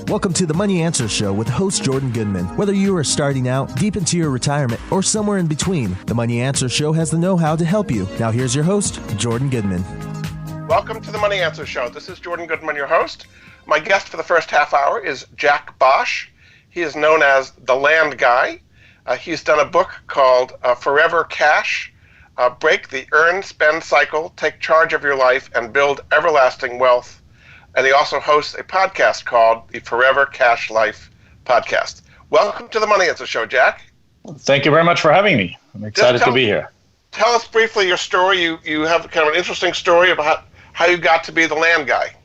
Welcome to the Money Answer Show with host Jordan Goodman. Whether you are starting out, deep into your retirement, or somewhere in between, the Money Answer Show has the know-how to help you. Now here's your host, Jordan Goodman. Welcome to the Money Answer Show. This is Jordan Goodman, your host. My guest for the first half hour is Jack Bosch. He is known as the Land Guy. He's done a book called Forever Cash, Break the Earn Spend Cycle, Take Charge of Your Life, and Build Everlasting Wealth. And he also hosts a podcast called the Forever Cash Life Podcast. Welcome to the Money Answer Show, Jack. Thank you very much for having me. I'm excited to be here. Tell us briefly your story. You have kind of an interesting story about how you got to be the land guy.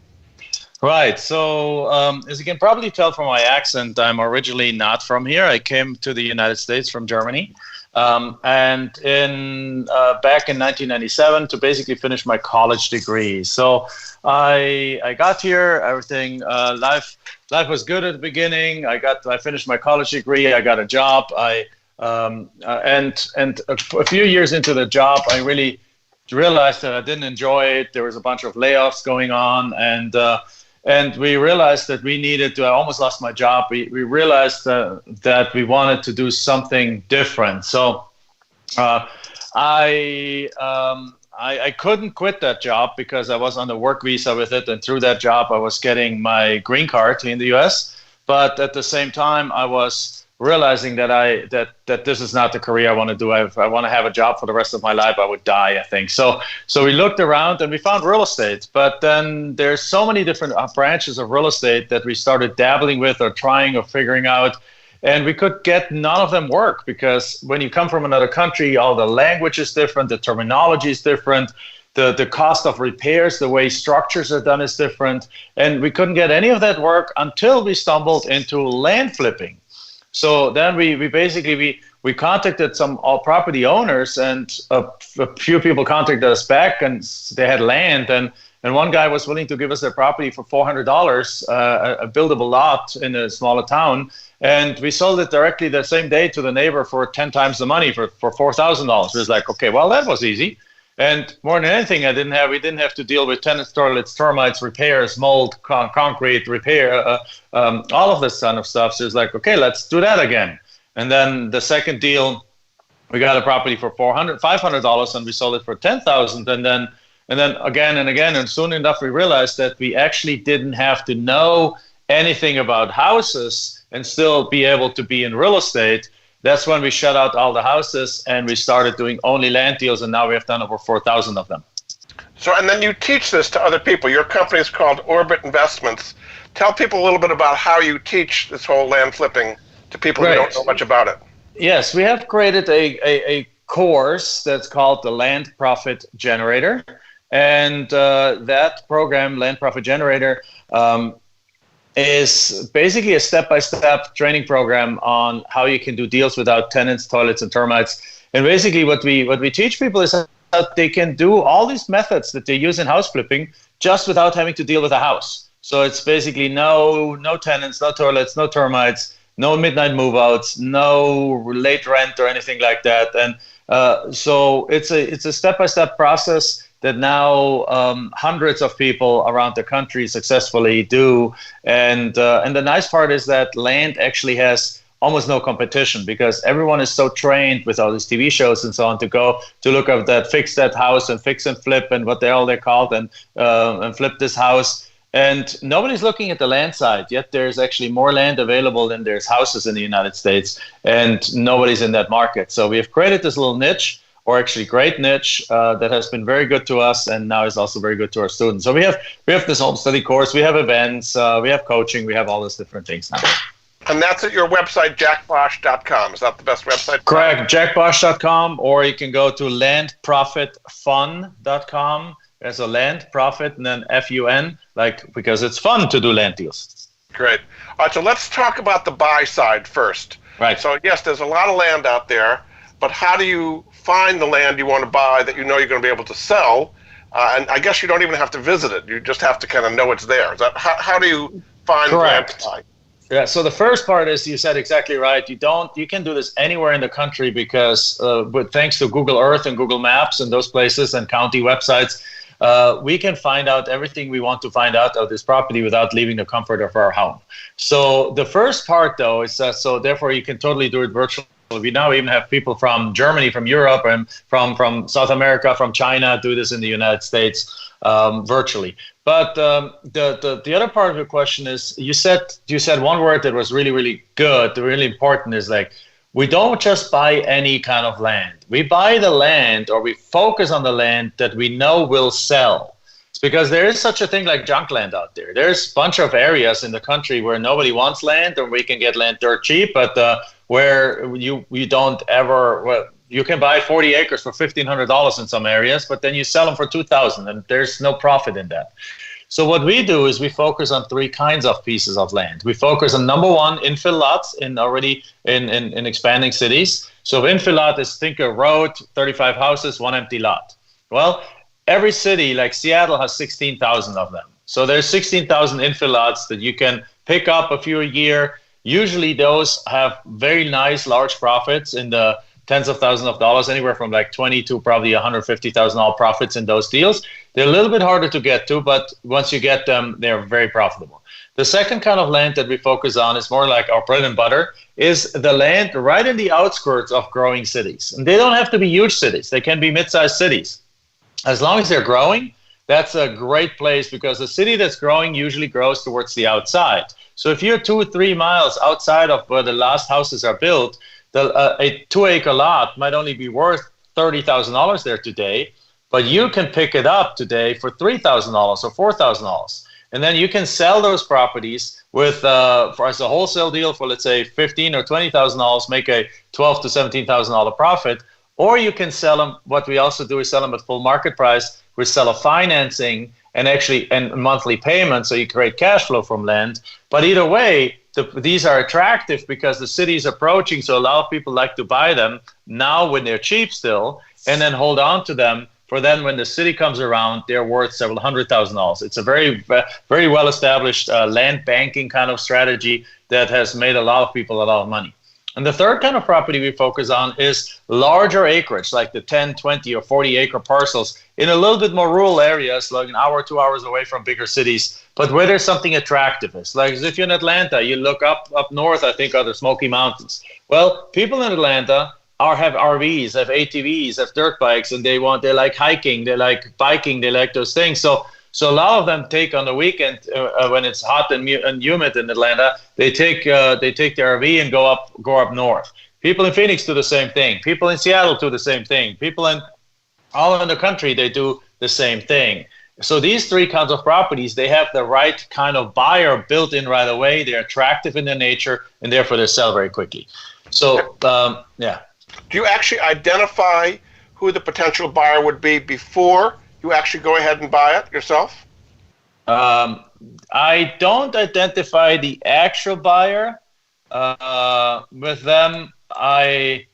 Right. So as you can probably tell from my accent, I'm originally not from here. I came to the United States from Germany. And back in 1997 to basically finish my college degree. So I got here, everything, life was good at the beginning. I finished my college degree. I got a job. And a few years into the job, I really realized that I didn't enjoy it. There was a bunch of layoffs going on, and we realized that we needed to. I almost lost my job. We realized that we wanted to do something different. So I couldn't quit that job because I was on a work visa with it, and through that job I was getting my green card in the U.S. But at the same time, I was realizing that this is not the career I want to do. I want to have a job for the rest of my life. I would die, I think. So we looked around and we found real estate. But then there's so many different branches of real estate that we started dabbling with or trying or figuring out. And we could get none of them work because when you come from another country, all the language is different, the terminology is different, the cost of repairs, the way structures are done is different. And we couldn't get any of that work until we stumbled into land flipping. So then we basically contacted some property owners, and a few people contacted us back, and they had land, and one guy was willing to give us their property for $400, a buildable lot in a smaller town, and we sold it directly the same day to the neighbor for 10 times the money for $4,000. It was like, okay, well, that was easy. And more than anything, we didn't have to deal with tenants, toilets, termites, repairs, mold, concrete, repair, all of this kind of stuff. So it's like, okay, let's do that again. And then the second deal, we got a property for $500, and we sold it for $10,000. And then again and again, and soon enough, we realized that we actually didn't have to know anything about houses and still be able to be in real estate. That's when we shut out all the houses and we started doing only land deals, and now we have done over 4,000 of them. So, and then you teach this to other people. Your company is called Orbit Investments. Tell people a little bit about how you teach this whole land flipping to people who don't know much about it. Yes, we have created a course that's called the Land Profit Generator. And that program, Land Profit Generator, is basically a step-by-step training program on how you can do deals without tenants, toilets, and termites. And basically what we teach people is that they can do all these methods that they use in house flipping just without having to deal with a house. So it's basically no tenants, no toilets, no termites, no midnight move-outs, no late rent or anything like that. And so it's a step-by-step process that now hundreds of people around the country successfully do. And the nice part is that land actually has almost no competition because everyone is so trained with all these TV shows and so on to look at that, fix that house and fix and flip and what they're called and flip this house. And nobody's looking at the land side, yet there's actually more land available than there's houses in the United States, and nobody's in that market. So we have created this little niche, or actually great niche, that has been very good to us and now is also very good to our students. So we have this home study course, we have events, we have coaching, we have all those different things now. And that's at your website, jackbosch.com. Is that the best website? Correct, jackbosch.com, or you can go to landprofitfun.com. There's a land profit and then FUN, because it's fun to do land deals. Great. All right, so let's talk about the buy side first. Right. So yes, there's a lot of land out there, but how do you find the land you want to buy that you know you're going to be able to sell? And I guess you don't even have to visit it. You just have to kind of know it's there. Is that, how do you find land to buy? Yeah, so the first part is you said exactly right. You can do this anywhere in the country because thanks to Google Earth and Google Maps and those places and county websites, we can find out everything we want to find out of this property without leaving the comfort of our home. So the first part, though, is so therefore you can totally do it virtually. We now even have people from Germany, from Europe, and from South America, from China do this in the United States virtually. But the other part of your question is you said one word that was really, really good, really important, is like, we don't just buy any kind of land. We buy the land, or we focus on the land that we know will sell. It's because there is such a thing like junk land out there. There's a bunch of areas in the country where nobody wants land, or we can get land dirt cheap, but where you don't ever, well, you can buy 40 acres for $1,500 in some areas, but then you sell them for $2,000, and there's no profit in that. So what we do is we focus on three kinds of pieces of land. We focus on, number one, infill lots in expanding cities. So infill lot is, think a road, 35 houses, one empty lot. Well, every city like Seattle has 16,000 of them. So there's 16,000 infill lots that you can pick up a few a year. Usually those have very nice large profits in the tens of thousands of dollars, anywhere from like 20 to probably $150,000 profits in those deals. They're a little bit harder to get to, but once you get them, they're very profitable. The second kind of land that we focus on is more like our bread and butter, is the land right in the outskirts of growing cities. And they don't have to be huge cities. They can be mid-sized cities. As long as they're growing, that's a great place, because a city that's growing usually grows towards the outside. So if you're 2 or 3 miles outside of where the last houses are built, a 2-acre lot might only be worth $30,000 there today, but you can pick it up today for $3,000 or $4,000. And then you can sell those properties with, as a wholesale deal for, let's say, $15,000 or $20,000, make a $12,000 to $17,000 profit. Or you can sell them, what we also do is sell them at full market price. We sell a financing and monthly payments, so you create cash flow from land. But either way, these are attractive because the city is approaching, so a lot of people like to buy them now when they're cheap still, and then hold on to them for then when the city comes around, they're worth several $100,000. It's a very, very well-established land banking kind of strategy that has made a lot of people a lot of money. And the third kind of property we focus on is larger acreage, like the 10, 20, or 40-acre parcels in a little bit more rural areas, like an hour, 2 hours away from bigger cities, but where there's something attractive. It's like if you're in Atlanta, you look up north, I think, are the Smoky Mountains. Well, people in Atlanta have RVs, have ATVs, have dirt bikes, and they like hiking, they like biking, they like those things. So a lot of them take on the weekend when it's hot and humid in Atlanta. They take their RV and go up north. People in Phoenix do the same thing. People in Seattle do the same thing. People all in the country, they do the same thing. So these three kinds of properties, they have the right kind of buyer built in right away. They're attractive in their nature, and therefore they sell very quickly. So yeah. Do you actually identify who the potential buyer would be before you actually go ahead and buy it yourself? I don't identify the actual buyer. With them, what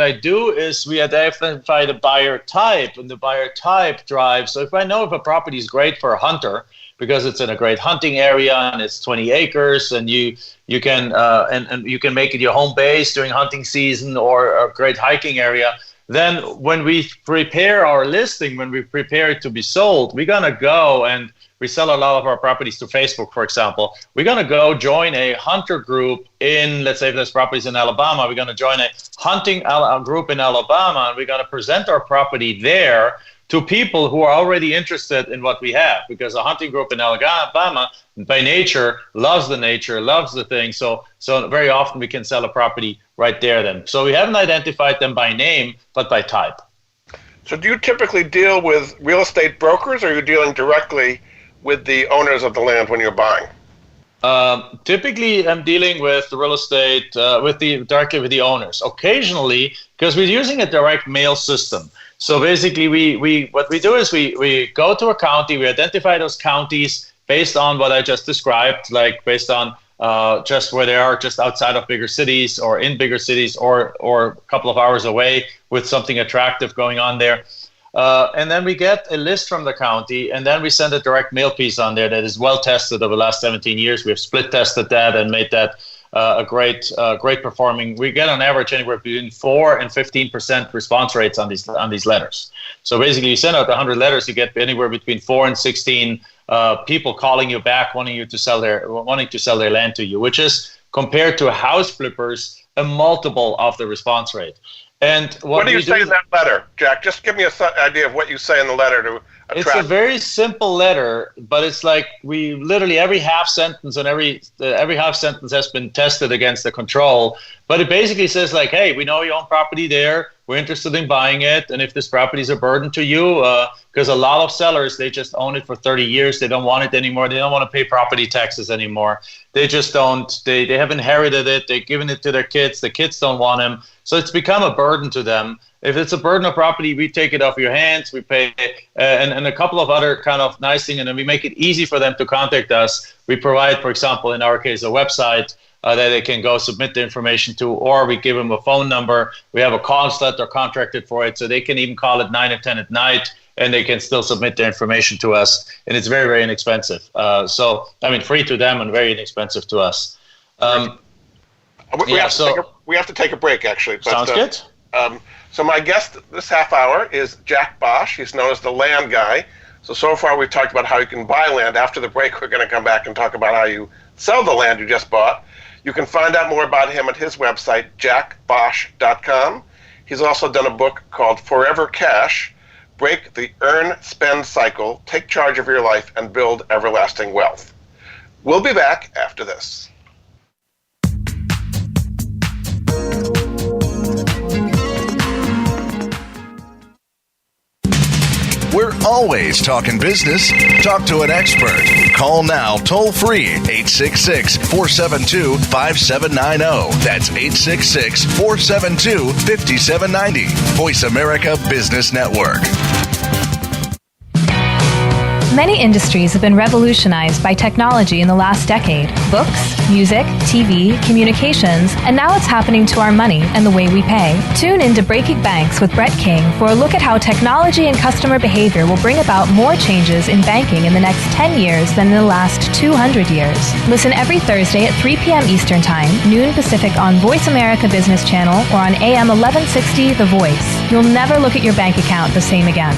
I do is we identify the buyer type, and the buyer type drives. So if I know if a property is great for a hunter because it's in a great hunting area and it's 20 acres, and you can and you can make it your home base during hunting season, or a great hiking area, then when we prepare our listing, when we prepare it to be sold, we're going to go, and we sell a lot of our properties to Facebook, for example. We're going to go join a hunter group in, let's say if there's properties in Alabama, we're going to join a hunting group in Alabama, and we're going to present our property there to people who are already interested in what we have, because a hunting group in Alabama, by nature, loves the thing. So very often we can sell a property right there then. So we haven't identified them by name, but by type. So do you typically deal with real estate brokers, or are you dealing directly with the owners of the land when you're buying? Typically, I'm dealing with the real estate, directly with the owners. Occasionally, because we're using a direct mail system. So basically, what we do is we go to a county, we identify those counties based on what I just described, like based on just where they are, just outside of bigger cities, or in bigger cities, or a couple of hours away with something attractive going on there. And then we get a list from the county, and then we send a direct mail piece on there that is well tested over the last 17 years. We have split tested that and made that a great performing. We get on average anywhere between 4 and 15% response rates on these letters. So basically, you send out 100 letters, you get anywhere between 4 and 16 people calling you back, wanting to sell their land to you, which is, compared to house flippers, a multiple of the response rate. And what do you say in that letter, Jack? Just give me an idea of what you say in the letter to attract. It's a very simple letter, but it's like we literally every half sentence has been tested against the control. But it basically says like, hey, we know you own property there. We're interested in buying it. And if this property is a burden to you, because a lot of sellers, they just own it for 30 years. They don't want it anymore. They don't want to pay property taxes anymore. They just don't. They have inherited it. They've given it to their kids. The kids don't want them. So it's become a burden to them. If it's a burden of property, we take it off your hands. We pay and a couple of other kind of nice things. And then we make it easy for them to contact us. We provide, for example, in our case, a website that they can go submit the information to, or we give them a phone number. We have a call slot, they're contracted for it, so they can even call at 9 or 10 at night, and they can still submit their information to us, and it's very, very inexpensive. So, I mean, free to them and very inexpensive to us. We have to take a break, actually. But, sounds good. So my guest this half hour is Jack Bosch. He's known as the land guy. So far we've talked about how you can buy land. After the break, we're going to come back and talk about how you sell the land you just bought. You can find out more about him at his website, jackbosch.com. He's also done a book called Forever Cash, Break the Earn-Spend Cycle, Take Charge of Your Life, and Build Everlasting Wealth. We'll be back after this. We're always talking business. Talk to an expert. Call now toll free 866-472-5790. That's 866-472-5790. Voice America Business Network. Many industries have been revolutionized by technology in the last decade. Books, music, TV, communications, and now it's happening to our money and the way we pay. Tune in to Breaking Banks with Brett King for a look at how technology and customer behavior will bring about more changes in banking in the next 10 years than in the last 200 years. Listen every Thursday at 3 p.m. Eastern Time, noon Pacific on Voice America Business Channel or on AM 1160 The Voice. You'll never look at your bank account the same again.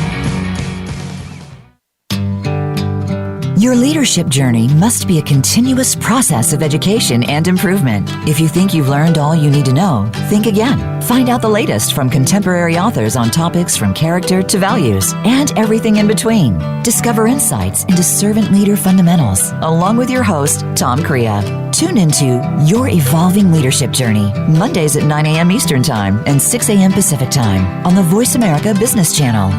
Your leadership journey must be a continuous process of education and improvement. If you think you've learned all you need to know, think again. Find out the latest from contemporary authors on topics from character to values and everything in between. Discover insights into servant leader fundamentals along with your host, Tom Crea. Tune into Your Evolving Leadership Journey, Mondays at 9 a.m. Eastern Time and 6 a.m. Pacific Time on the Voice America Business Channel.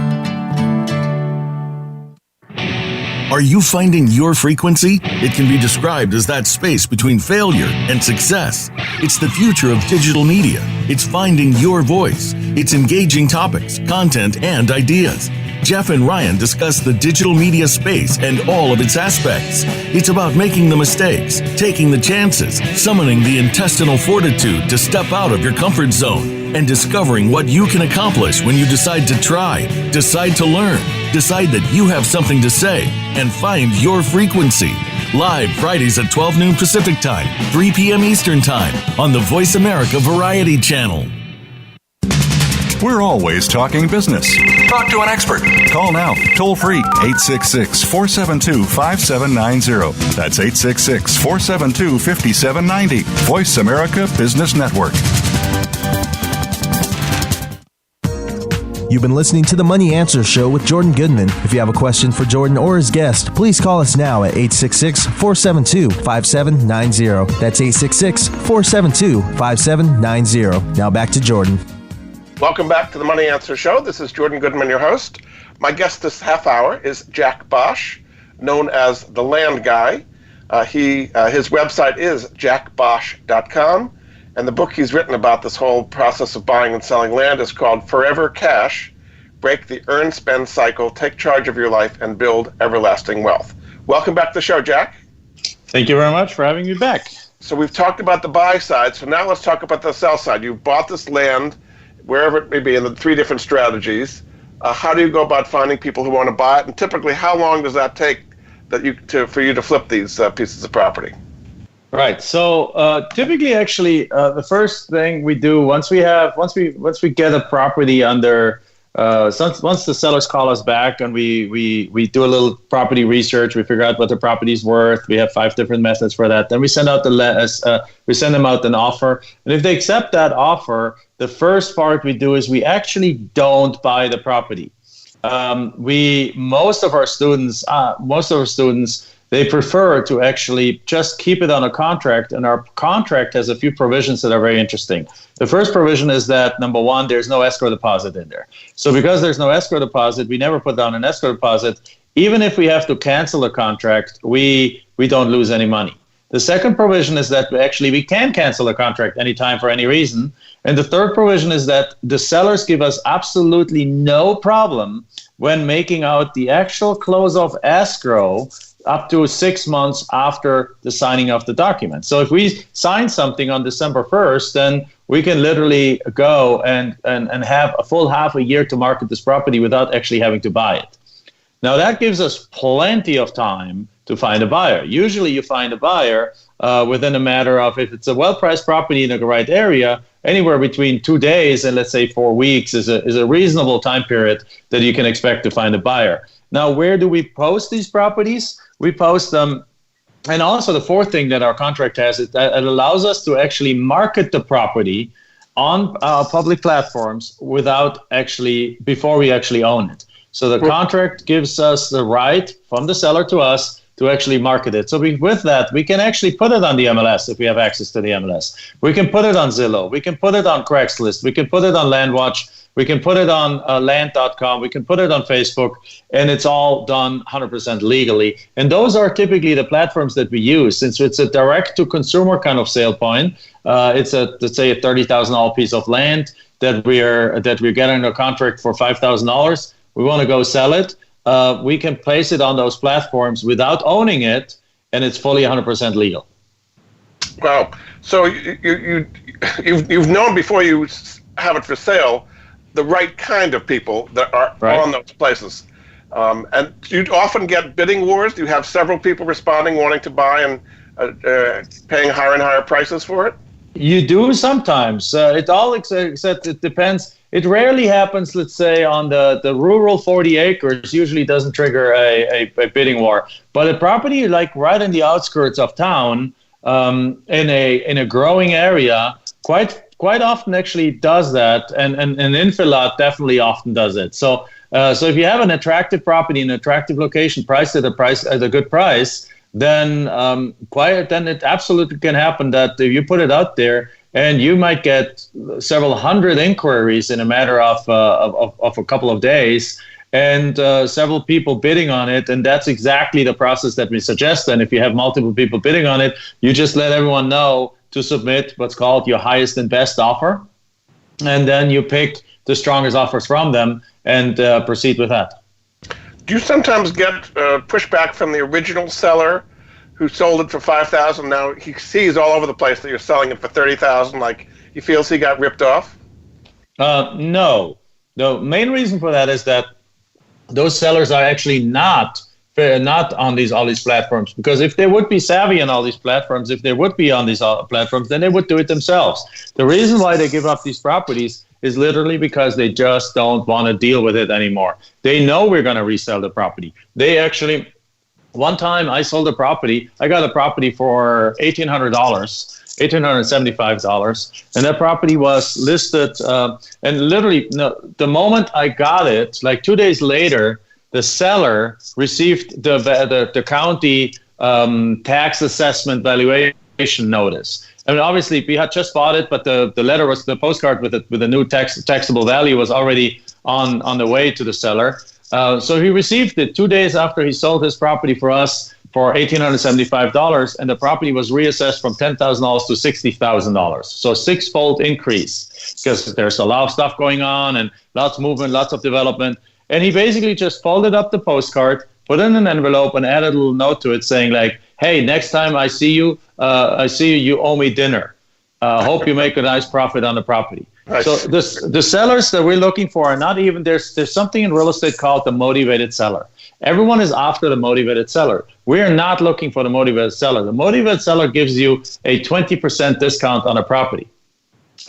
Are you finding your frequency? It can be described as that space between failure and success. It's the future of digital media. It's finding your voice. It's engaging topics, content, and ideas. Jeff and Ryan discuss the digital media space and all of its aspects. It's about making the mistakes, taking the chances, summoning the intestinal fortitude to step out of your comfort zone, and discovering what you can accomplish when you decide to try, decide to learn, decide that you have something to say, and find your frequency. Live Fridays at 12 noon Pacific Time, 3 p.m. Eastern Time on the Voice America Variety Channel. We're always talking business. Talk to an expert. Call now, toll free, 866-472-5790. That's 866-472-5790. Voice America Business Network. You've been listening to the Money Answer Show with Jordan Goodman. If you have a question for Jordan or his guest, please call us now at 866-472-5790. That's 866-472-5790. Now back to Jordan. Welcome back to the Money Answer Show. This is Jordan Goodman, your host. My guest this half hour is Jack Bosch, known as the Land Guy. His website is jackbosch.com. And the book he's written about this whole process of buying and selling land is called Forever Cash, Break the Earn-Spend Cycle, Take Charge of Your Life, and Build Everlasting Wealth. Welcome back to the show, Jack. Thank you very much for having me back. So we've talked about the buy side, so now let's talk about the sell side. You've bought this land, wherever it may be, in the three different strategies. How do you go about finding people who want to buy it? And typically, how long does that take for you to flip these pieces of property? Right. So typically, actually, the first thing we do once we get a property under, once the sellers call us back and we do a little property research, we figure out what the property's worth. We have 5 different methods for that. Then we send out we send them out an offer, and if they accept that offer, the first part we do is we actually don't buy the property. Most of our students. They prefer to actually just keep it on a contract, and our contract has a few provisions that are very interesting. The first provision is that, number one, there's no escrow deposit in there. So because there's no escrow deposit, we never put down an escrow deposit. Even if we have to cancel the contract, we don't lose any money. The second provision is that we can cancel a contract anytime for any reason. And the third provision is that the sellers give us absolutely no problem when making out the actual close of escrow up to 6 months after the signing of the document. So if we sign something on December 1st, then we can literally go and have a full half a year to market this property without actually having to buy it. Now that gives us plenty of time to find a buyer. Usually you find a buyer within a matter of, if it's a well-priced property in the right area, anywhere between 2 days and let's say 4 weeks is a reasonable time period that you can expect to find a buyer. Now, where do we post these properties? We post them. And also the fourth thing that our contract has is that it allows us to actually market the property on public platforms before we actually own it. So the contract gives us the right from the seller to us to actually market it. So with that, we can actually put it on the MLS if we have access to the MLS. We can put it on Zillow. We can put it on Craigslist. We can put it on LandWatch. We can put it on land.com. We can put it on Facebook, and it's all done 100% legally. And those are typically the platforms that we use. Since it's a direct-to-consumer kind of sale point, it's let's say a $30,000 piece of land that we're getting under contract for $5,000. We want to go sell it. We can place it on those platforms without owning it, and it's fully 100% legal. Wow. So you've known before you have it for sale the right kind of people that are on those places. And do you often get bidding wars? Do you have several people responding, wanting to buy and paying higher and higher prices for it? You do sometimes. Except it depends. It rarely happens, let's say, on the rural 40 acres, usually doesn't trigger a bidding war. But a property like right in the outskirts of town, in a growing area, quite often actually does that, and an infill lot definitely often does it. So if you have an attractive property in an attractive location, priced at a good price, then it absolutely can happen that if you put it out there, and you might get several hundred inquiries in a matter of a couple of days, and several people bidding on it, and that's exactly the process that we suggest. And if you have multiple people bidding on it, you just let everyone know to submit what's called your highest and best offer, and then you pick the strongest offers from them and proceed with that. Do you sometimes get pushback from the original seller who sold it for $5,000? Now he sees all over the place that you're selling it for $30,000. Like he feels he got ripped off? No. The main reason for that is that those sellers are actually not on all these platforms, because if they would be savvy on all these platforms, if they would be on these platforms, then they would do it themselves. The reason why they give up these properties is literally because they just don't want to deal with it anymore. They know we're going to resell the property. They actually, one time I sold a property, I got a property for $1,875, and that property was listed, and literally the moment I got it, like 2 days later, the seller received the county tax assessment valuation notice. I mean, obviously, we had just bought it, but the letter was the postcard with the new taxable value was already on the way to the seller. So he received it 2 days after he sold his property for us for $1,875, and the property was reassessed from $10,000 to $60,000. So a six-fold increase, because there's a lot of stuff going on and lots of movement, lots of development. And he basically just folded up the postcard, put it in an envelope, and added a little note to it saying like, "Hey, next time I see you, you owe me dinner. Hope you make a nice profit on the property." Nice. So the sellers that we're looking for are not even, there's something in real estate called the motivated seller. Everyone is after the motivated seller. We are not looking for the motivated seller. The motivated seller gives you a 20% discount on a property.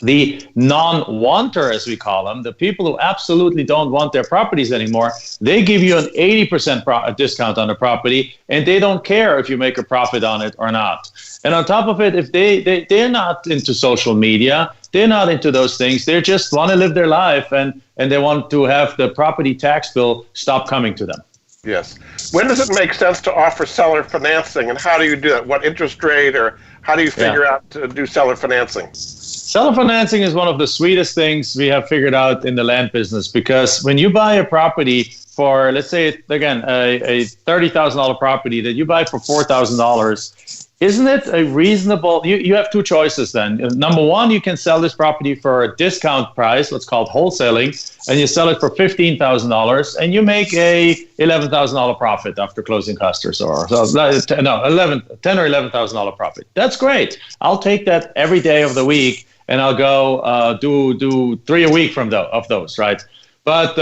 The non-wanter, as we call them, the people who absolutely don't want their properties anymore, they give you an 80% discount on the property, and they don't care if you make a profit on it or not. And on top of it, if they're not into social media, they're not into those things, they just want to live their life, and they want to have the property tax bill stop coming to them. Yes. When does it make sense to offer seller financing, and how do you do that? What interest rate, or how do you figure out to do seller financing? Seller financing is one of the sweetest things we have figured out in the land business, because when you buy a property for, let's say, again, a $30,000 property that you buy for $4,000, isn't it a reasonable, you have two choices then. Number one, you can sell this property for a discount price, what's called wholesaling, and you sell it for $15,000 and you make a $11,000 profit after closing costs or so. $10,000 or $11,000 profit. That's great. I'll take that every day of the week, and I'll go do 3 a week of those, right? But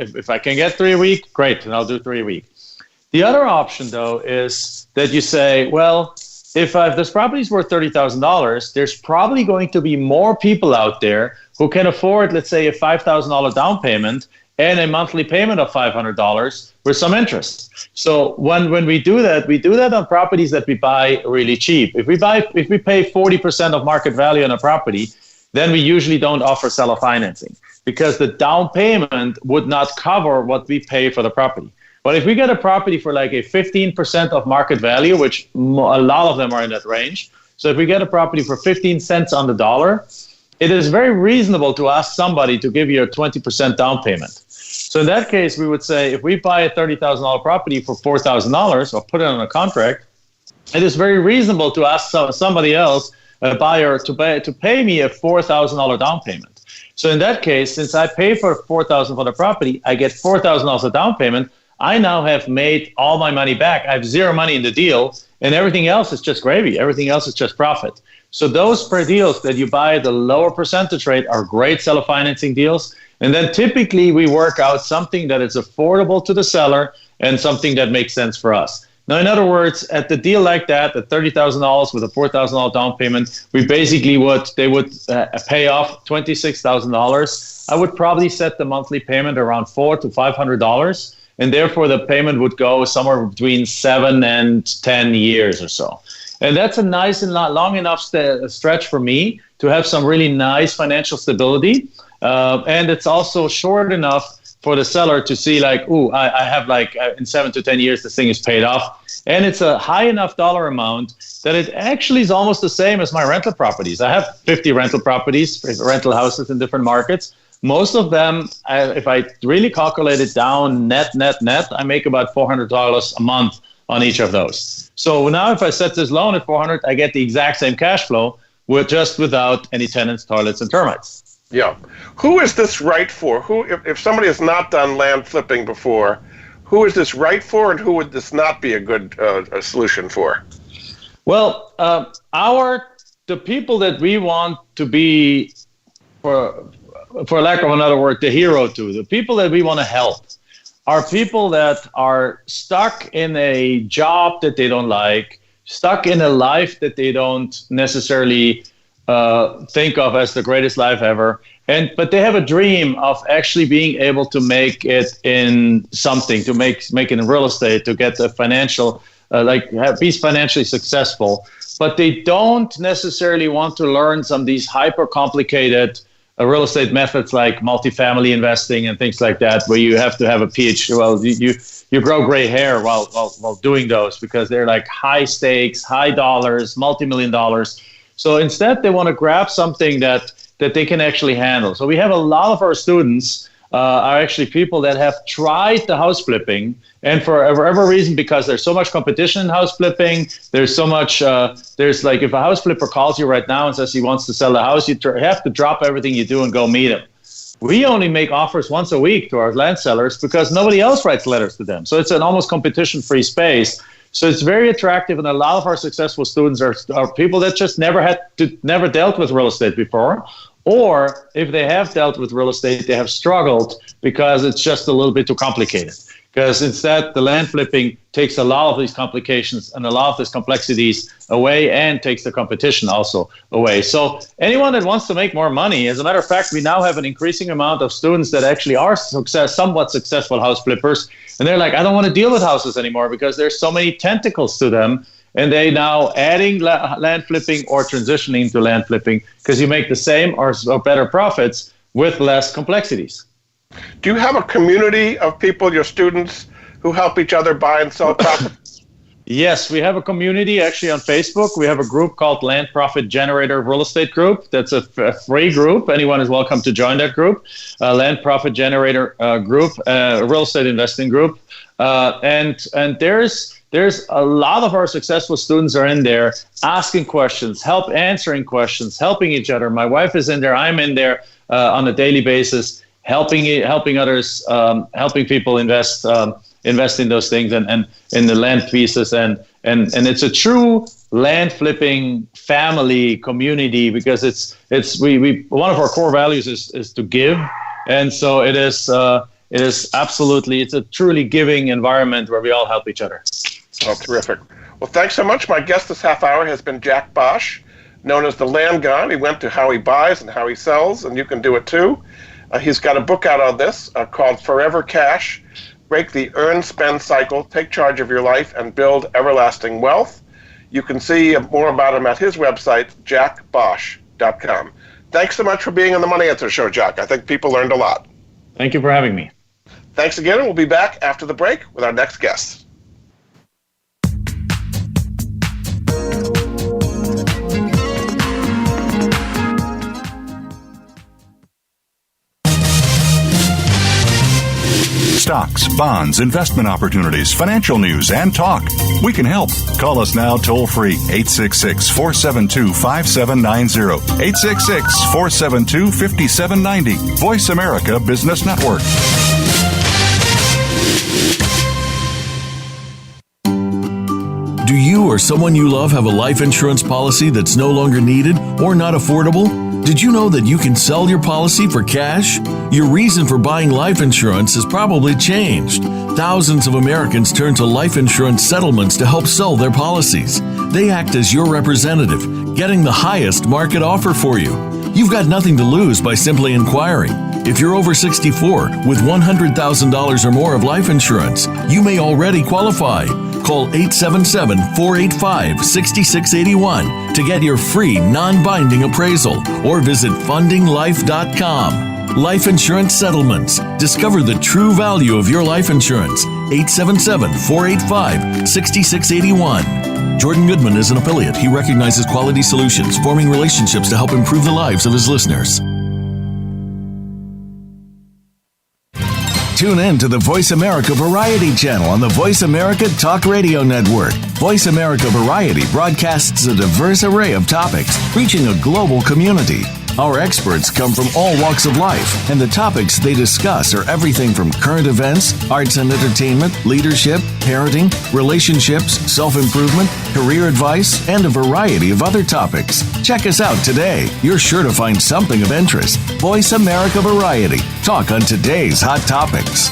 if I can get 3 a week, great, and I'll do 3 a week. The other option, though, is that you say, well, if this property is worth $30,000, there's probably going to be more people out there who can afford, let's say, a $5,000 down payment and a monthly payment of $500 with some interest. So when we do that on properties that we buy really cheap. If we pay 40% of market value on a property, then we usually don't offer seller financing, because the down payment would not cover what we pay for the property. But if we get a property for like a 15% of market value, which a lot of them are in that range, so if we get a property for 15 cents on the dollar, it is very reasonable to ask somebody to give you a 20% down payment. So in that case, we would say, if we buy a $30,000 property for $4,000 or put it on a contract, it is very reasonable to ask somebody else, a buyer, to pay me a $4,000 down payment. So in that case, since I pay for $4,000 for the property, I get $4,000 a down payment. I now have made all my money back. I have zero money in the deal, and everything else is just gravy. Everything else is just profit. So those deals that you buy at the lower percentage rate are great seller financing deals. And then typically we work out something that is affordable to the seller and something that makes sense for us. Now, in other words, at the deal like that, at $30,000 with a $4,000 down payment, we basically they would pay off $26,000. I would probably set the monthly payment around $400 to $500. And therefore, the payment would go somewhere between 7 and 10 years or so. And that's a nice and long enough stretch for me to have some really nice financial stability. And it's also short enough for the seller to see like, I have like in 7 to 10 years, this thing is paid off. And it's a high enough dollar amount that it actually is almost the same as my rental properties. I have 50 rental properties, rental houses in different markets. Most of them, if I really calculate it down net, I make about $400 a month on each of those. So now if I set this loan at $400, I get the exact same cash flow without any tenants, toilets, and termites. Yeah. Who is this right for? If somebody has not done land flipping before, who is this right for, and who would this not be a good solution for? Well, the people that we want to be, for lack of another word, the hero to, the people that we want to help are people that are stuck in a job that they don't like, stuck in a life that they don't necessarily think of as the greatest life ever. But they have a dream of actually being able to make it in something, to make it in real estate, to get the financial, be financially successful. But they don't necessarily want to learn some of these hyper complicated real estate methods like multifamily investing and things like that, where you have to have a PhD. Well, you grow gray hair while doing those, because they're like high stakes, high dollars, multi-million dollars. So instead, they want to grab something that they can actually handle. So we have a lot of our students are actually people that have tried the house flipping, and for whatever reason, because there's so much competition in house flipping, there's so much, there's like, if a house flipper calls you right now and says he wants to sell the house, you have to drop everything you do and go meet him. We only make offers once a week to our land sellers because nobody else writes letters to them. So it's an almost competition-free space. So it's very attractive, and a lot of our successful students are people that just never dealt with real estate before, or if they have dealt with real estate, they have struggled because it's just a little bit too complicated. Because instead, the land flipping takes a lot of these complications and a lot of these complexities away and takes the competition also away. So anyone that wants to make more money, as a matter of fact, we now have an increasing amount of students that actually are somewhat successful house flippers. And they're like, I don't want to deal with houses anymore because there's so many tentacles to them. And they now adding land flipping or transitioning to land flipping because you make the same or better profits with less complexities. Do you have a community of people, your students, who help each other buy and sell properties? Yes, we have a community actually on Facebook. We have a group called Land Profit Generator Real Estate Group. That's a free group. Anyone is welcome to join that group. Land Profit Generator Group, real estate investing group. And there's a lot of our successful students are in there asking questions, answering questions, helping each other. My wife is in there. I'm in there on a daily basis, helping others, helping people invest in those things and in the land pieces. And it's a true land flipping family community because it's we one of our core values is to give. And so it is absolutely, it's a truly giving environment where we all help each other. Oh, terrific. Well, thanks so much. My guest this half hour has been Jack Bosch, known as the Land Guy. He went to how he buys and how he sells, and you can do it too. He's got a book out on this called Forever Cash, Break the Earn-Spend Cycle, Take Charge of Your Life, and Build Everlasting Wealth. You can see more about him at his website, jackbosch.com. Thanks so much for being on the Money Answer Show, Jack. I think people learned a lot. Thank you for having me. Thanks again, and we'll be back after the break with our next guest. Stocks, bonds, investment opportunities, financial news, and talk. We can help. Call us now toll free 866-472-5790. 866-472-5790. Voice America Business Network. Do you or someone you love have a life insurance policy that's no longer needed or not affordable? Did you know that you can sell your policy for cash? Your reason for buying life insurance has probably changed. Thousands of Americans turn to life insurance settlements to help sell their policies. They act as your representative, getting the highest market offer for you. You've got nothing to lose by simply inquiring. If you're over 64 with $100,000 or more of life insurance, you may already qualify. Call 877-485-6681 to get your free non-binding appraisal or visit fundinglife.com. Life Insurance Settlements. Discover the true value of your life insurance. 877-485-6681. Jordan Goodman is an affiliate. He recognizes quality solutions, forming relationships to help improve the lives of his listeners. Tune in to the Voice America Variety channel on the Voice America Talk Radio Network. Voice America Variety broadcasts a diverse array of topics, reaching a global community. Our experts come from all walks of life, and the topics they discuss are everything from current events, arts and entertainment, leadership, parenting, relationships, self-improvement, career advice, and a variety of other topics. Check us out today. You're sure to find something of interest. Voice America Variety. Talk on today's hot topics.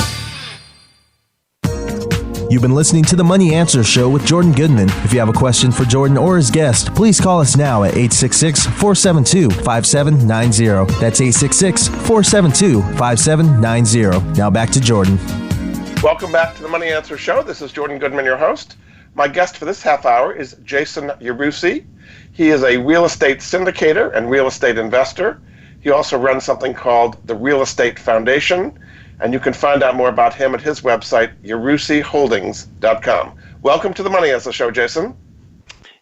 You've been listening to the Money Answer Show with Jordan Goodman. If you have a question for Jordan or his guest, please call us now at 866-472-5790. That's 866-472-5790. Now back to Jordan. Welcome back to the Money Answer Show. This is Jordan Goodman, your host. My guest for this half hour is Jason Yarusi. He is a real estate syndicator and real estate investor. He also runs something called the Real Estate Foundation, and you can find out more about him at his website, yarusiholdings.com. Welcome to the Money Answer Show, Jason.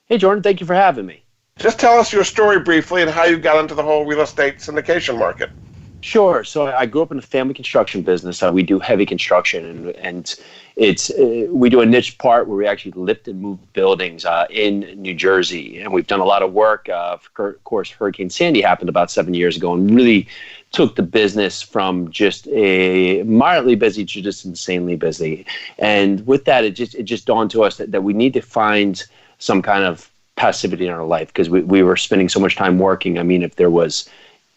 Hey, Jordan, thank you for having me. Just tell us your story briefly and how you got into the whole real estate syndication market. Sure. So I grew up in the family construction business. We do heavy construction, and it's we do a niche part where we actually lift and move buildings in New Jersey. And we've done a lot of work. Of course, Hurricane Sandy happened about 7 years ago and really took the business from just a moderately busy to just insanely busy. And with that, it just dawned to us that we need to find some kind of passivity in our life because we were spending so much time working. I mean, if there was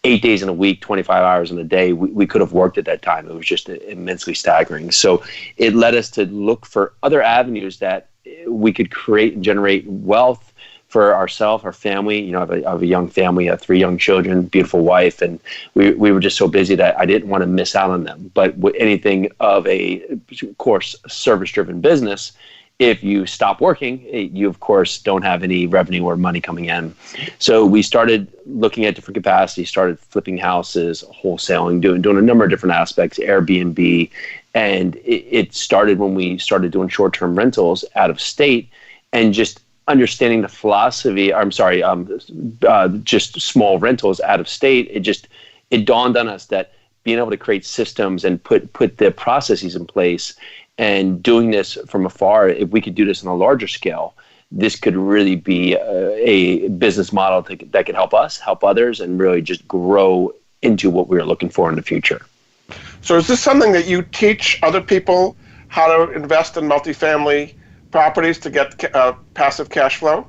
8 days in a week, 25 hours in a day, we could have worked at that time. It was just immensely staggering. So it led us to look for other avenues that we could create and generate wealth for ourselves, our family. I have a young family, 3 young children, beautiful wife, and we were just so busy that I didn't want to miss out on them. But with anything of a, of course, service-driven business, if you stop working, you, of course, don't have any revenue or money coming in. So we started looking at different capacities, started flipping houses, wholesaling, doing a number of different aspects, Airbnb. And it started when we started doing short-term rentals out of state and just understanding the philosophy, just small rentals out of state. It dawned on us that being able to create systems and put the processes in place and doing this from afar, if we could do this on a larger scale, this could really be a business model that could help us, help others, and really just grow into what we're looking for in the future. So is this something that you teach other people how to invest in multifamily properties to get passive cash flow?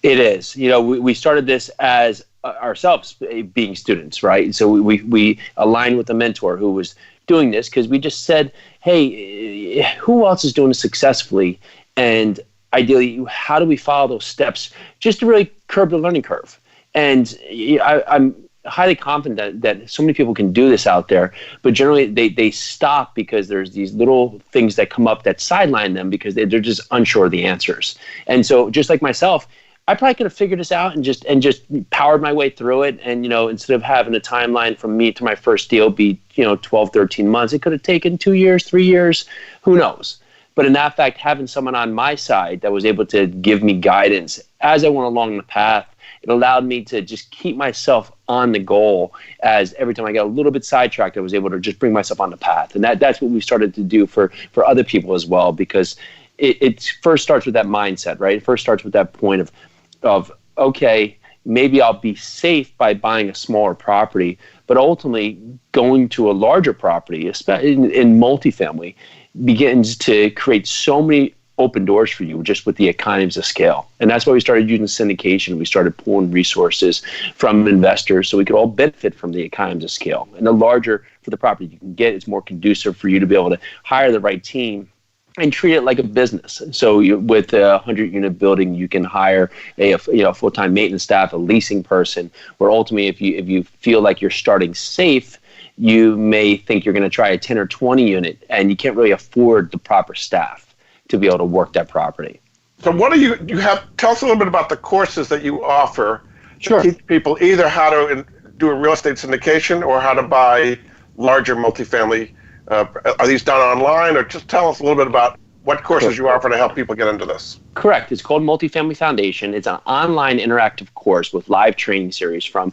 It is. We started this as ourselves being students, right? So we aligned with a mentor who was doing this because we just said, hey, who else is doing this successfully? And ideally, how do we follow those steps just to really curb the learning curve? And I'm highly confident that so many people can do this out there, but generally they stop because there's these little things that come up that sideline them because they're just unsure of the answers. And so just like myself, I probably could have figured this out and just powered my way through it. And, instead of having a timeline from me to my first deal be, 12, 13 months, it could have taken 2 years, 3 years, who knows? But in that fact, having someone on my side that was able to give me guidance as I went along the path, it allowed me to just keep myself on the goal, as every time I got a little bit sidetracked, I was able to just bring myself on the path. And that's what we started to do for other people as well, because it first starts with that mindset, right? It first starts with that point of okay, maybe I'll be safe by buying a smaller property, but ultimately going to a larger property, especially in multifamily, begins to create so many open doors for you just with the economies of scale. And that's why we started using syndication. We started pulling resources from investors so we could all benefit from the economies of scale. And the larger for the property you can get, it's more conducive for you to be able to hire the right team and treat it like a business. So with a 100-unit building, you can hire a full-time maintenance staff, a leasing person, where ultimately if you feel like you're starting safe, you may think you're going to try a 10 or 20 unit, and you can't really afford the proper staff to be able to work that property. So what do you have? Tell us a little bit about the courses that you offer Sure. to teach people either how to do a real estate syndication or how to buy larger multifamily. Are these done online, or just tell us a little bit about what courses you offer to help people get into this? Correct. It's called Multifamily Foundation. It's an online interactive course with live training series from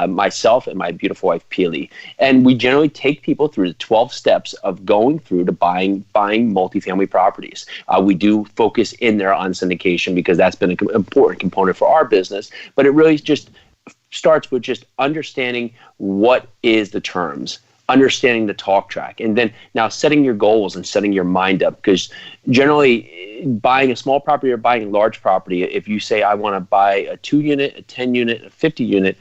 myself and my beautiful wife, Peely. And we generally take people through the 12 steps of going through to buying multifamily properties. We do focus in there on syndication because that's been an important component for our business, but it really just starts with just understanding what is the terms, understanding the talk track, and then now setting your goals and setting your mind up. Because generally buying a small property or buying a large property, if you say I want to buy a 2-unit, a 10-unit, a 50-unit,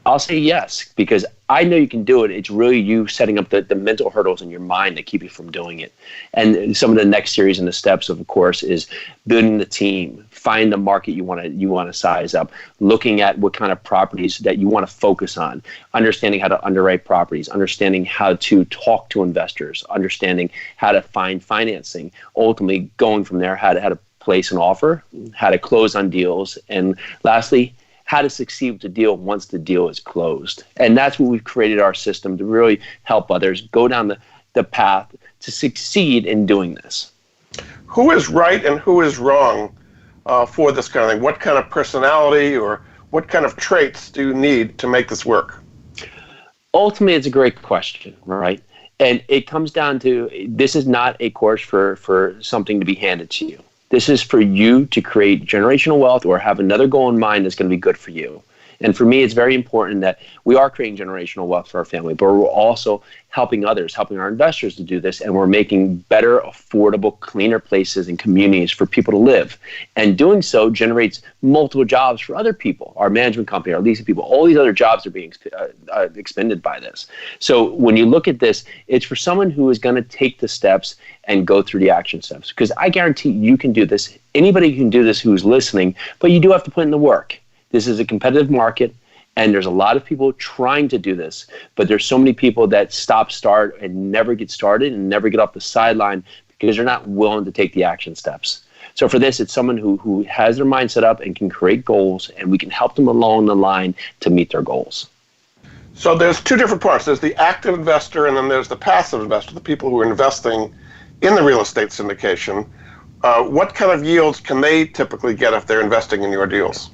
I'll say yes, because I know you can do it. It's really you setting up the mental hurdles in your mind that keep you from doing it. And some of the next series and the steps, of course, is building the team, find the market you want to size up, looking at what kind of properties that you want to focus on, understanding how to underwrite properties, understanding how to talk to investors, understanding how to find financing, ultimately going from there, how to place an offer, how to close on deals, and lastly, how to succeed with the deal once the deal is closed. And that's what we've created our system to really help others go down the path to succeed in doing this. Who is right and who is wrong for this kind of thing? What kind of personality or what kind of traits do you need to make this work? Ultimately, it's a great question, right? And it comes down to, this is not a course for something to be handed to you. This is for you to create generational wealth or have another goal in mind that's going to be good for you. And for me, it's very important that we are creating generational wealth for our family, but we're also helping others, helping our investors to do this, and we're making better, affordable, cleaner places and communities for people to live. And doing so generates multiple jobs for other people, our management company, our leasing people, all these other jobs are being expended by this. So when you look at this, it's for someone who is going to take the steps and go through the action steps, because I guarantee you can do this. Anybody can do this who's listening, but you do have to put in the work. This is a competitive market. And there's a lot of people trying to do this, but there's so many people that start, and never get started and never get off the sideline because they're not willing to take the action steps. So for this, it's someone who has their mind set up and can create goals, and we can help them along the line to meet their goals. So there's two different parts. There's the active investor, and then there's the passive investor, the people who are investing in the real estate syndication. What kind of yields can they typically get if they're investing in your deals?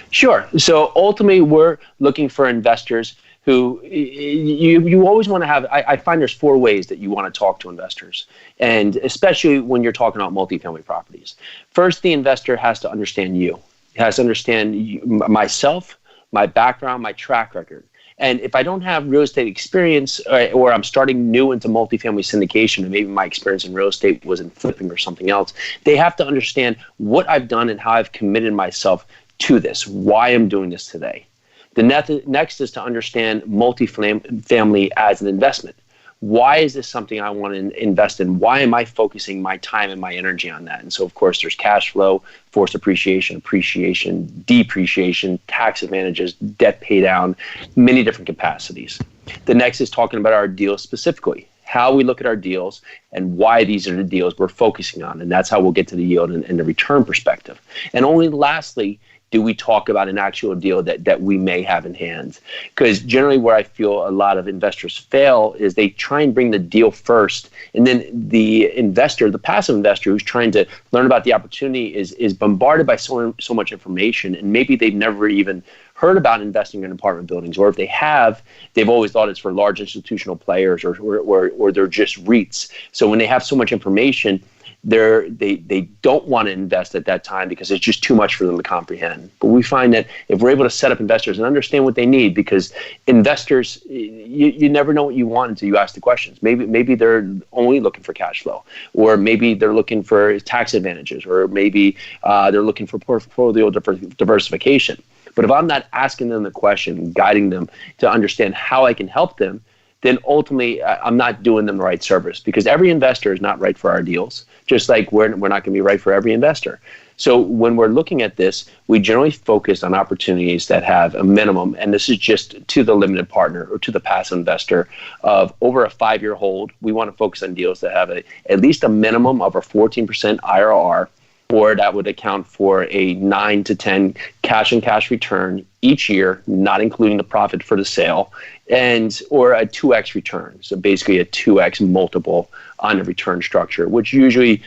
Sure. So ultimately, we're looking for investors who you always want to have. I find there's 4 ways that you want to talk to investors, and especially when you're talking about multifamily properties. First, the investor has to understand you. He has to understand myself, my background, my track record. And if I don't have real estate experience, or I'm starting new into multifamily syndication, and maybe my experience in real estate was in flipping or something else, they have to understand what I've done and how I've committed myself to this, why I'm doing this today. The next is to understand multifamily as an investment. Why is this something I want to invest in? Why am I focusing my time and my energy on that? And so, of course, there's cash flow, forced appreciation, depreciation, tax advantages, debt pay down, many different capacities. The next is talking about our deals specifically, how we look at our deals and why these are the deals we're focusing on. And that's how we'll get to the yield and the return perspective. And only lastly, do we talk about an actual deal that we may have in hand? Because generally where I feel a lot of investors fail is they try and bring the deal first, and then the investor, the passive investor who's trying to learn about the opportunity is bombarded by so much information, and maybe they've never even heard about investing in apartment buildings, or if they have, they've always thought it's for large institutional players or they're just REITs. So when they have so much information, they don't want to invest at that time because it's just too much for them to comprehend. But we find that if we're able to set up investors and understand what they need, because investors, you never know what you want until you ask the questions. Maybe they're only looking for cash flow, or maybe they're looking for tax advantages, or maybe they're looking for portfolio diversification. But if I'm not asking them the question, guiding them to understand how I can help them, then ultimately I'm not doing them the right service, because every investor is not right for our deals, just like we're not going to be right for every investor. So when we're looking at this, we generally focus on opportunities that have a minimum, and this is just to the limited partner or to the passive investor, of over a 5-year hold. We want to focus on deals that have at least a minimum of a 14% IRR, or that would account for a 9 to 10 cash-on-cash return each year, not including the profit for the sale, or a 2x return. So basically a 2x multiple on the return structure, which usually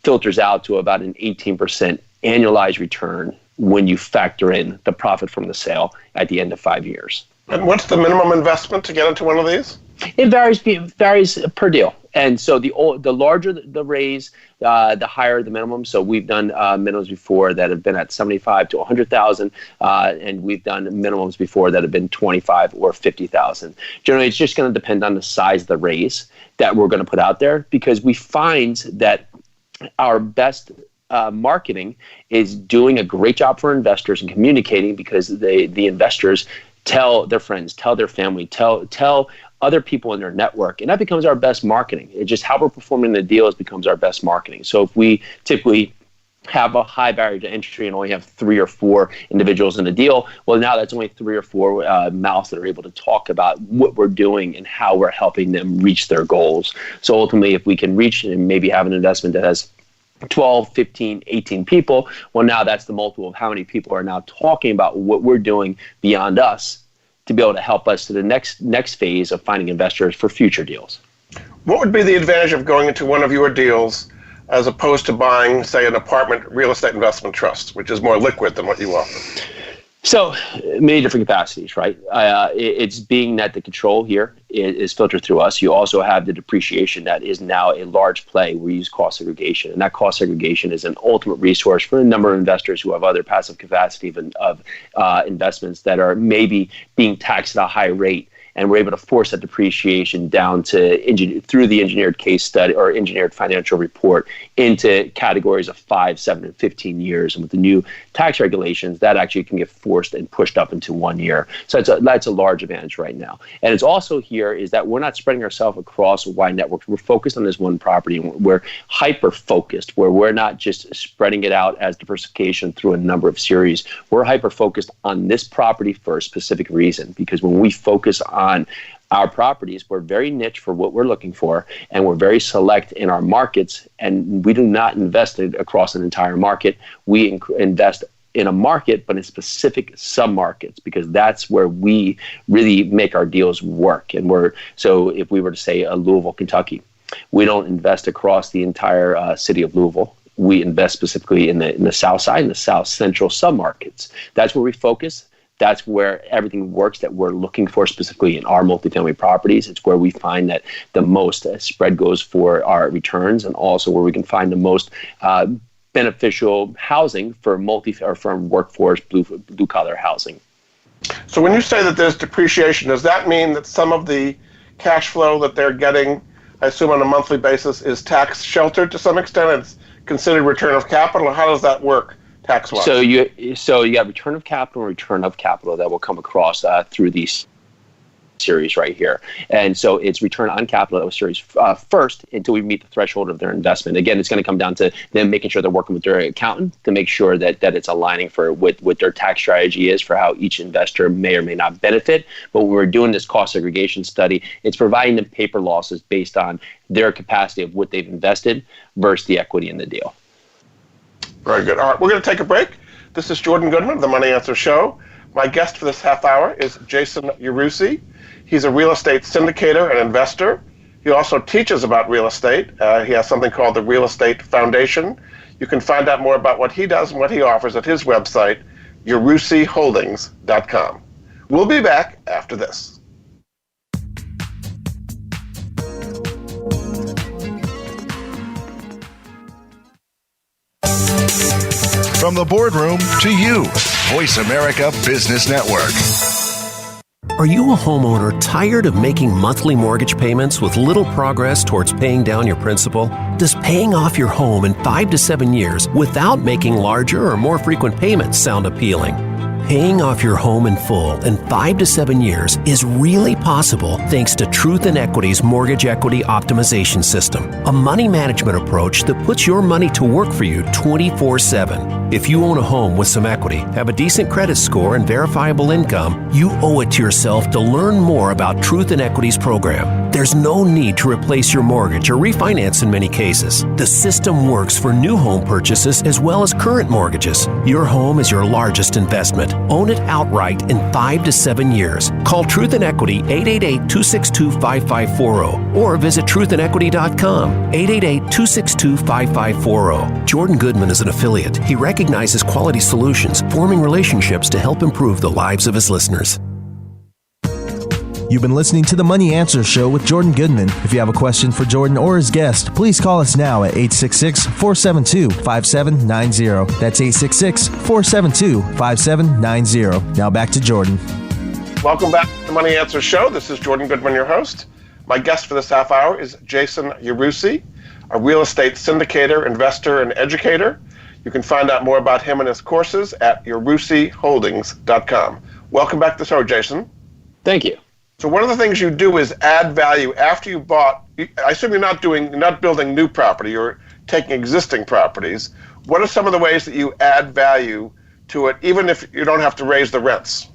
filters out to about an 18% annualized return when you factor in the profit from the sale at the end of 5 years. And what's the minimum investment to get into one of these? It varies per deal. And so the larger the raise, the higher the minimum. So we've done minimums before that have been at 75 to 100,000, and we've done minimums before that have been 25 or 50,000. Generally, it's just going to depend on the size of the raise that we're going to put out there, because we find that our best marketing is doing a great job for investors and communicating, because the investors tell their friends, tell their family, tell other people in their network, and that becomes our best marketing. It's just how we're performing the deals becomes our best marketing. So if we typically have a high barrier to entry and only have 3 or 4 individuals in a deal, well, now that's only 3 or 4 mouths that are able to talk about what we're doing and how we're helping them reach their goals. So ultimately, if we can reach and maybe have an investment that has 12, 15, 18 people, well, now that's the multiple of how many people are now talking about what we're doing beyond us to be able to help us to the next phase of finding investors for future deals. What would be the advantage of going into one of your deals as opposed to buying, say, an apartment real estate investment trust, which is more liquid than what you offer? So many different capacities, right? It's being that the control here is filtered through us. You also have the depreciation that is now a large play. We use cost segregation, and that cost segregation is an ultimate resource for a number of investors who have other passive capacity of investments that are maybe being taxed at a high rate. And we're able to force that depreciation down to through the engineered case study or engineered financial report into categories of 5, 7, and 15 years. And with the new tax regulations, that actually can get forced and pushed up into 1 year. So that's a large advantage right now. And it's also here is that we're not spreading ourselves across a wide network. We're focused on this one property. We're hyper-focused, where we're not just spreading it out as diversification through a number of series. We're hyper-focused on this property for a specific reason, because when we focus on our properties, we're very niche for what we're looking for, and we're very select in our markets, and we do not invest it across an entire market. We invest in a market, but in specific sub-markets, because that's where we really make our deals work. And so if we were to say Louisville, Kentucky, we don't invest across the entire city of Louisville. We invest specifically in the south side and the south central sub-markets. That's where we focus. That's where everything works that we're looking for specifically in our multifamily properties. It's where we find that the most spread goes for our returns, and also where we can find the most beneficial housing for workforce blue collar housing. So when you say that there's depreciation, does that mean that some of the cash flow that they're getting, I assume on a monthly basis, is tax sheltered to some extent? It's considered return of capital. How does that work tax-wise? So you have return of capital and return of capital that will come across through these series right here. And so it's return on capital that was series first until we meet the threshold of their investment. Again, it's going to come down to them making sure they're working with their accountant to make sure that it's aligning for what their tax strategy is for how each investor may or may not benefit. But when we're doing this cost segregation study, it's providing them paper losses based on their capacity of what they've invested versus the equity in the deal. Very good. All right, we're going to take a break. This is Jordan Goodman of the Money Answer Show. My guest for this half hour is Jason Yarusi. He's a real estate syndicator and investor. He also teaches about real estate. He has something called the Real Estate Foundation. You can find out more about what he does and what he offers at his website, yarusiholdings.com. We'll be back after this. From the boardroom to you, Voice America Business Network. Are you a homeowner tired of making monthly mortgage payments with little progress towards paying down your principal? Does paying off your home in 5 to 7 years without making larger or more frequent payments sound appealing? Paying off your home in full in 5 to 7 years is really possible thanks to Truth and Equity's Mortgage Equity Optimization System, a money management approach that puts your money to work for you 24/7. If you own a home with some equity, have a decent credit score, and verifiable income, you owe it to yourself to learn more about Truth and Equity's program. There's no need to replace your mortgage or refinance in many cases. The system works for new home purchases as well as current mortgages. Your home is your largest investment. Own it outright in 5 to 7 years. Call Truth and Equity 888-262-5540 or visit truthandequity.com 888-262-5540. Jordan Goodman is an affiliate. He recognizes quality solutions, forming relationships to help improve the lives of his listeners. You've been listening to the Money Answer Show with Jordan Goodman. If you have a question for Jordan or his guest, please call us now at 866-472-5790. That's 866-472-5790. Now back to Jordan. Welcome back to the Money Answer Show. This is Jordan Goodman, your host. My guest for this half hour is Jason Yarusi, a real estate syndicator, investor, and educator. You can find out more about him and his courses at yarusiholdings.com. Welcome back to the show, Jason. Thank you. So one of the things you do is add value after you bought. I assume you're not building new property, you're taking existing properties. What are some of the ways that you add value to it, even if you don't have to raise the rents?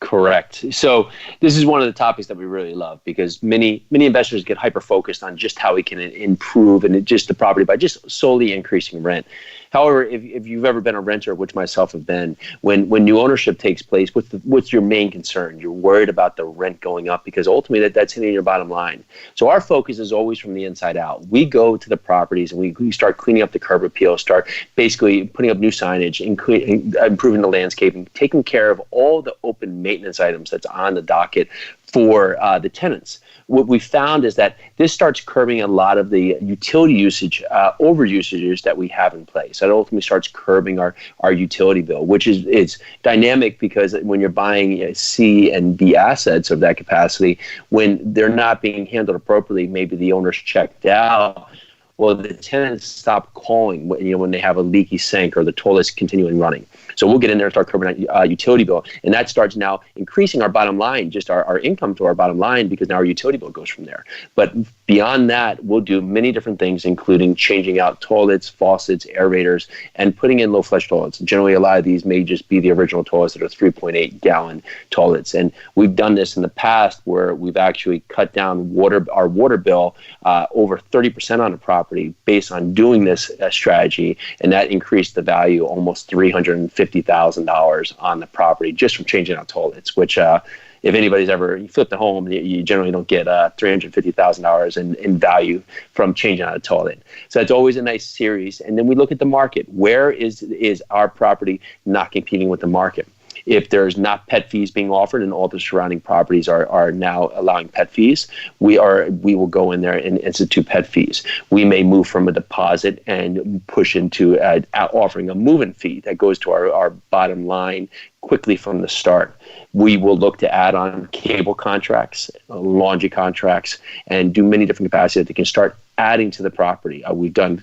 Correct. So this is one of the topics that we really love, because many investors get hyper focused on just how we can improve and just the property by just solely increasing rent. However, if you've ever been a renter, which myself have been, when new ownership takes place, what's your main concern? You're worried about the rent going up because ultimately that's hitting your bottom line. So our focus is always from the inside out. We go to the properties and we start cleaning up the curb appeal, start basically putting up new signage, improving the landscaping, taking care of all the open maintenance items that's on the docket for the tenants. What we found is that this starts curbing a lot of the utility usage, over usages that we have in place. It ultimately starts curbing our utility bill, which is dynamic because when you're buying C and B assets of that capacity, when they're not being handled appropriately, maybe the owner's checked out. Well, the tenants stop calling when they have a leaky sink or the toilet's continuing running. So we'll get in there and start curbing our utility bill. And that starts now increasing our bottom line, just our income to our bottom line, because now our utility bill goes from there. But beyond that, we'll do many different things, including changing out toilets, faucets, aerators, and putting in low flush toilets. Generally, a lot of these may just be the original toilets that are 3.8 gallon toilets. And we've done this in the past where we've actually cut down our water bill over 30% on a property based on doing this strategy, and that increased the value almost $350,000 on the property just from changing out toilets, which if anybody's ever flipped a home, you generally don't get $350,000 in value from changing out a toilet. So it's always a nice series. And then we look at the market. Where is our property not competing with the market? If there's not pet fees being offered and all the surrounding properties are now allowing pet fees, we will go in there and institute pet fees. We may move from a deposit and push into offering a move-in fee that goes to our bottom line quickly from the start. We will look to add on cable contracts, laundry contracts, and do many different capacities that they can start adding to the property. We've done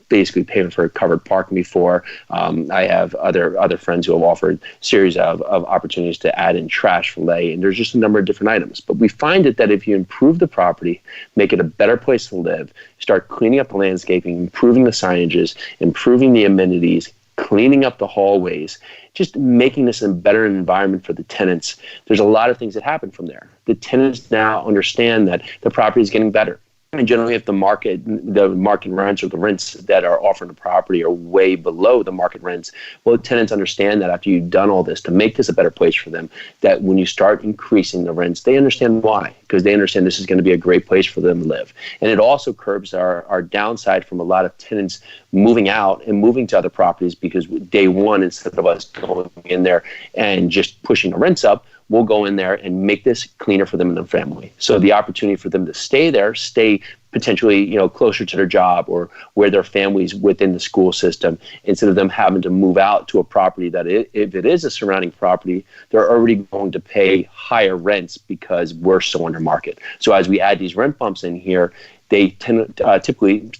basically payment for covered parking before. I have other friends who have offered series of opportunities to add in trash valet, and there's just a number of different items. But we find that if you improve the property, make it a better place to live, start cleaning up the landscaping, improving the signages, improving the amenities, cleaning up the hallways, just making this a better environment for the tenants, there's a lot of things that happen from there. The tenants now understand that the property is getting better. And generally, if the market rents or the rents that are offered the property are way below the market rents, well, the tenants understand that after you've done all this to make this a better place for them, that when you start increasing the rents, they understand why, because they understand this is going to be a great place for them to live. And it also curbs our downside from a lot of tenants moving out and moving to other properties, because day one, instead of us going in there and just pushing the rents up, we'll go in there and make this cleaner for them and their family. So the opportunity for them to stay there, stay potentially closer to their job or where their family's within the school system, instead of them having to move out to a property that if it is a surrounding property, they're already going to pay higher rents because we're so under market. So as we add these rent bumps in here, they typically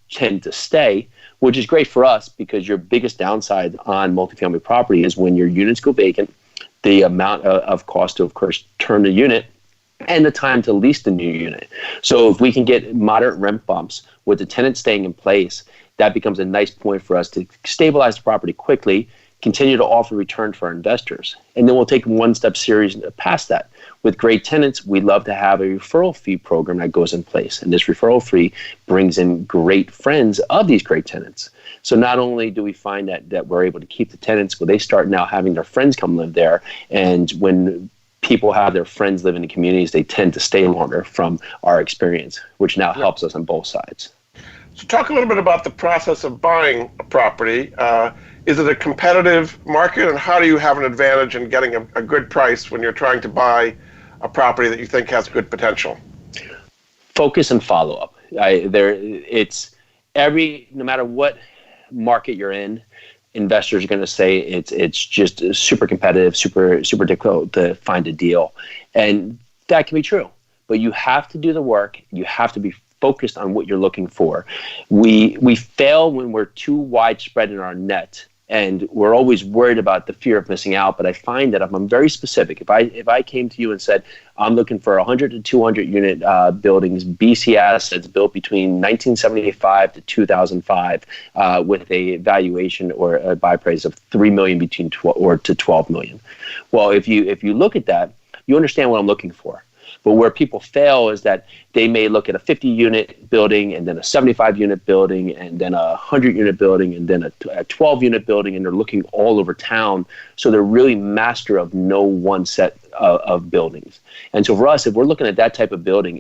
tend to stay, which is great for us, because your biggest downside on multifamily property is when your units go vacant, the amount of cost to, of course, turn the unit, and the time to lease the new unit. So if we can get moderate rent bumps with the tenant staying in place, that becomes a nice point for us to stabilize the property quickly, continue to offer return for our investors. And then we'll take one step series past that. With great tenants, we love to have a referral fee program that goes in place. And this referral fee brings in great friends of these great tenants. So not only do we find that we're able to keep the tenants, but they start now having their friends come live there. And when people have their friends live in the communities, they tend to stay longer from our experience, which now helps us on both sides. So talk a little bit about the process of buying a property. Is it a competitive market, and how do you have an advantage in getting a good price when you're trying to buy a property that you think has good potential? Focus and follow up. No matter what market you're in, investors are going to say it's just super competitive, super difficult to find a deal, and that can be true. But you have to do the work. You have to be focused on what you're looking for. We fail when we're too widespread in our net, and we're always worried about the fear of missing out. But I find that if I'm very specific, if I came to you and said, I'm looking for 100 to 200 unit buildings, BC assets built between 1975 to 2005, with a valuation or a buy price of $3 million to $12 million. Well, if you look at that, you understand what I'm looking for. But where people fail is that they may look at a 50-unit building and then a 75-unit building and then a 100-unit building and then a 12-unit building, and they're looking all over town. So they're really master of no one set of buildings. And so for us, if we're looking at that type of building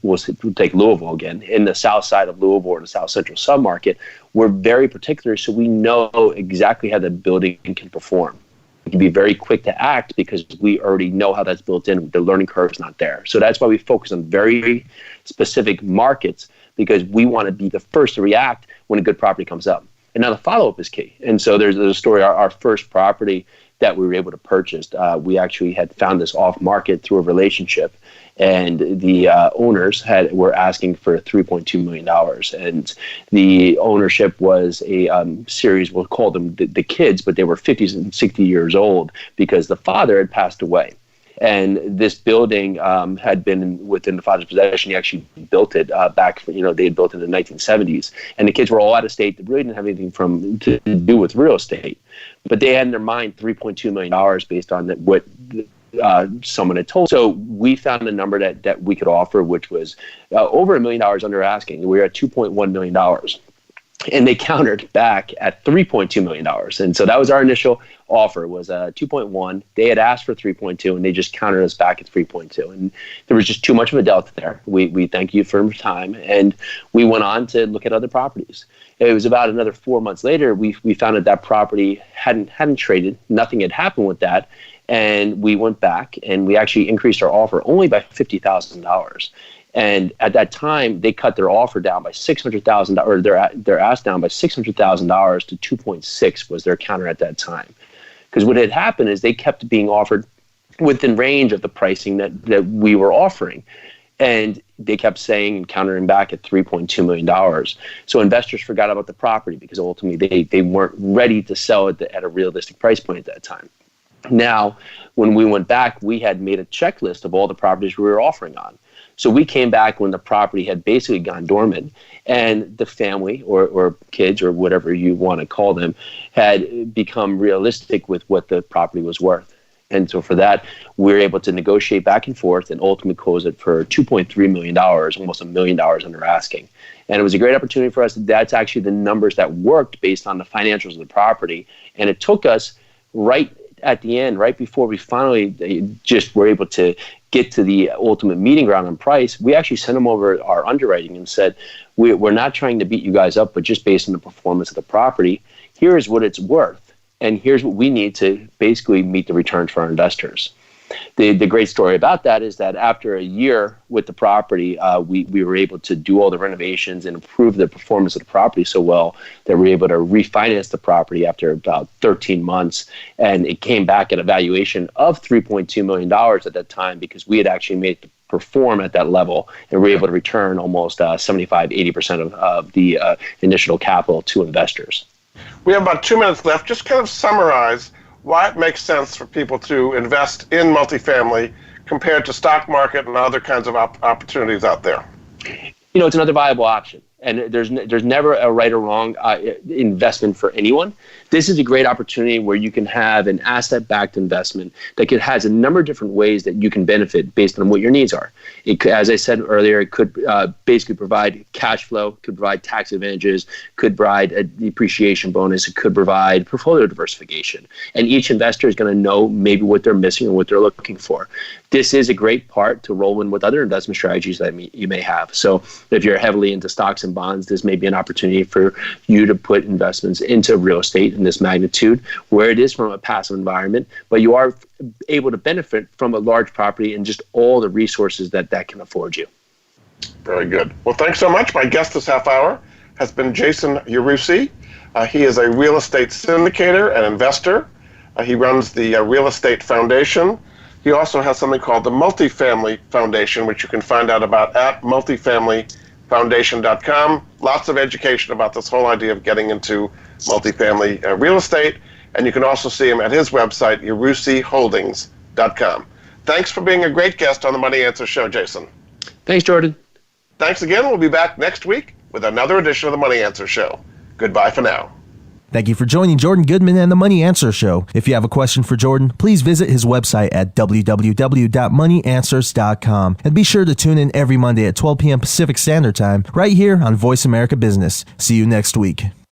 we'll take Louisville again, in the south side of Louisville or the South Central submarket, we're very particular, so we know exactly how the building can perform. We can be very quick to act because we already know how that's built in. The learning curve is not there. So that's why we focus on very specific markets, because we want to be the first to react when a good property comes up. And now the follow-up is key. And so there's a story, our first property that we were able to purchase, we actually had found this off market through a relationship, and the owners were asking for $3.2 million. And the ownership was a series, we'll call them the kids, but they were 50 and 60 years old because the father had passed away. And this building had been within the father's possession. He actually built it back, they had built it in the 1970s. And the kids were all out of state. They really didn't have anything to do with real estate. But they had in their mind $3.2 million based on what someone had told. So we found a number that we could offer, which was over $1 million under asking. We were at $2.1 million. And they countered back at $3.2 million. And so that was our initial offer, was 2.1. They had asked for 3.2, and they just countered us back at 3.2. And there was just too much of a delta there. We thank you for your time. And we went on to look at other properties. It was about another 4 months later, we found that property hadn't traded. Nothing had happened with that. And we went back and we actually increased our offer only by $50,000. And at that time, they cut their offer down by $600,000, or their ask down by $600,000 to 2.6 was their counter at that time. Because what had happened is they kept being offered within range of the pricing that we were offering. And they kept saying and countering back at $3.2 million. So investors forgot about the property because ultimately they weren't ready to sell it at a realistic price point at that time. Now, when we went back, we had made a checklist of all the properties we were offering on. So we came back when the property had basically gone dormant, and the family or kids or whatever you want to call them had become realistic with what the property was worth. And so for that, we were able to negotiate back and forth and ultimately close it for $2.3 million, almost $1 million under asking. And it was a great opportunity for us. That's actually the numbers that worked based on the financials of the property. And it took us right at the end, right before we finally just were able to get to the ultimate meeting ground on price, we actually sent them over our underwriting and said, we're not trying to beat you guys up, but just based on the performance of the property, here's what it's worth. And here's what we need to basically meet the returns for our investors. The great story about that is that after a year with the property, we were able to do all the renovations and improve the performance of the property so well that we were able to refinance the property after about 13 months. And it came back at a valuation of $3.2 million at that time because we had actually made it perform at that level, and we were able to return almost 75-80% of the initial capital to investors. We have about 2 minutes left. Just kind of summarize why it makes sense for people to invest in multifamily compared to stock market and other kinds of opportunities out there. It's another viable option. And there's never a right or wrong investment for anyone. This is a great opportunity where you can have an asset-backed investment that has a number of different ways that you can benefit based on what your needs are. It could, as I said earlier, it could basically provide cash flow, could provide tax advantages, could provide a depreciation bonus, it could provide portfolio diversification. And each investor is going to know maybe what they're missing or what they're looking for. This is a great part to roll in with other investment strategies that you may have. So if you're heavily into stocks and bonds, this may be an opportunity for you to put investments into real estate in this magnitude, where it is from a passive environment, but you are able to benefit from a large property and just all the resources that can afford you. Very good. Well, thanks so much. My guest this half hour has been Jason Yarusi. He is a real estate syndicator and investor. He runs the Real Estate Foundation. He also has something called the Multifamily Foundation, which you can find out about at multifamilyfoundation.com. Lots of education about this whole idea of getting into multifamily real estate. And you can also see him at his website, yarusiholdings.com. Thanks for being a great guest on the Money Answer Show, Jason. Thanks, Jordan. Thanks again. We'll be back next week with another edition of the Money Answer Show. Goodbye for now. Thank you for joining Jordan Goodman and the Money Answer Show. If you have a question for Jordan, please visit his website at www.moneyanswers.com. And be sure to tune in every Monday at 12 p.m. Pacific Standard Time right here on Voice America Business. See you next week.